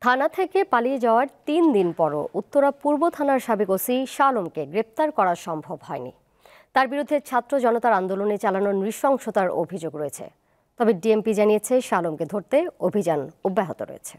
থানা থেকে পালিয়ে যাওয়ার ৩ দিন পরও উত্তরা পূর্ব থানার সাবেক ওসি শাহ আলমকে গ্রেপ্তার করা সম্ভব হয়নি। তার বিরুদ্ধে ছাত্র জনতার আন্দোলনে চালানো নৃশংসতার অভিযোগ রয়েছে। তবে ডিএমপি জানিয়েছে শাহ আলমকে ধরতে অভিযান অব্যাহত রয়েছে।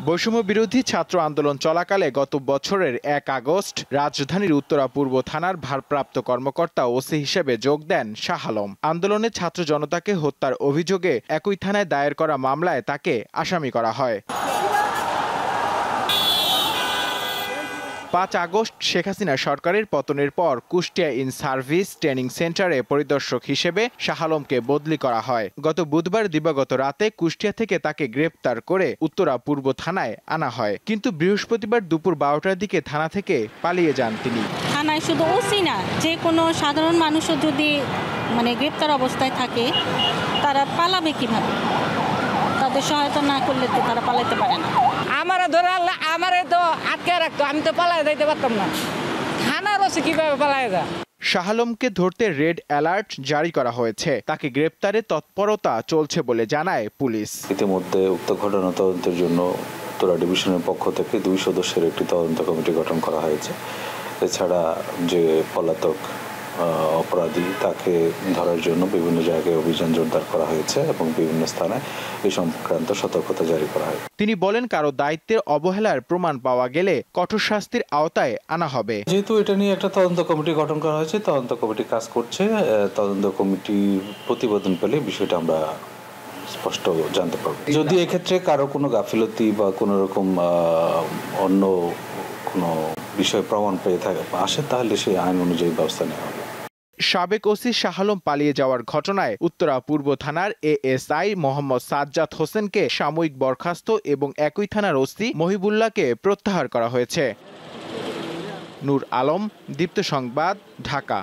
বৈষম্য বিরোধী ছাত্র আন্দোলন চলাকালে গত বছরের ১ আগস্ট রাজধানীর উত্তরা পূর্ব থানার ভারপ্রাপ্ত কর্মকর্তা ওসি হিসেবে যোগ দেন শাহ আলম। আন্দোলনে ছাত্র জনতাকে হত্যার অভিযোগে একই থানায় দায়ের করা মামলায় তাকে আসামি করা হয়। ৫ আগস্ট শেখ হাসিনা সরকারের পতনের পর কুষ্টিয়া ইন সার্ভিস ট্রেনিং সেন্টারে পরিদর্শক হিসেবে শাহ আলমকে বদলি করা হয়। গত বুধবার দিবাগত রাতে কুষ্টিয়া থেকে তাকে গ্রেপ্তার করে উত্তরা পূর্ব থানায় আনা হয়, কিন্তু বৃহস্পতিবার দুপুর ১২টার দিকে থানা থেকে পালিয়ে যান তিনি। থানায় শুধু ওসি না, যে কোনো সাধারণ মানুষও যদি গ্রেপ্তার অবস্থায় থাকে তারা পালাবে কিভাবে? তাদের সহায়তা না করলে তো তারা পালাতে পারে না। আমারে ধরে আমারে তো আটকে রাখতো, আমি তো পালায় যাইতে পারতাম না। থানার ওসি কিভাবে পালায় যায়? শাহ আলমকে ধরতে রেড অ্যালার্ট জারি করা হয়েছে। তাকে গ্রেপ্তারে তৎপরতা চলছে বলে জানায় পুলিশ। ইতিমধ্যে উক্ত ঘটনা তদন্তের জন্য উত্তরা ডিভিশনের পক্ষ থেকে ২ সদস্যের একটি তদন্ত কমিটি গঠন করা হয়েছে। এছাড়া যে পলাতক অপরাধী তাকে ধরার জন্য বিভিন্ন জায়গায় অভিযান জোরদার করা হয়েছে এবং বিভিন্ন স্থানে এই সংক্রান্ত সতর্কতা জারি করা হয়। তিনি বলেন, কারো দায়িত্বের অবহেলার প্রমাণ পাওয়া গেলে কঠোর শাস্তির আওতায় আনা হবে। যেহেতু এটা নিয়ে একটা তদন্ত কমিটি গঠন করা হয়েছে, তদন্ত কমিটি কাজ করছে। তদন্ত কমিটি প্রতিবেদন পেলে বিষয়টা আমরা স্পষ্ট জানতে পারবো। যদি এক্ষেত্রে কারো কোনো গাফিলতি বা কোনো রকম অন্য কোনো বিষয় প্রমাণ পেয়ে আসে, তাহলে সেই আইন অনুযায়ী ব্যবস্থা নেওয়া হবে। সাবেক ওসি শাহ আলম পালিয়ে যাওয়ার ঘটনায় উত্তরা পূর্ব থানার এএসআই মোহাম্মদ সাজ্জাদ হোসেনকে সাময়িক বরখাস্ত এবং একই থানার ওসি মহিবুল্লাহকে প্রত্যাহার করা হয়েছে। নূর আলম, দীপ্ত সংবাদ, ঢাকা।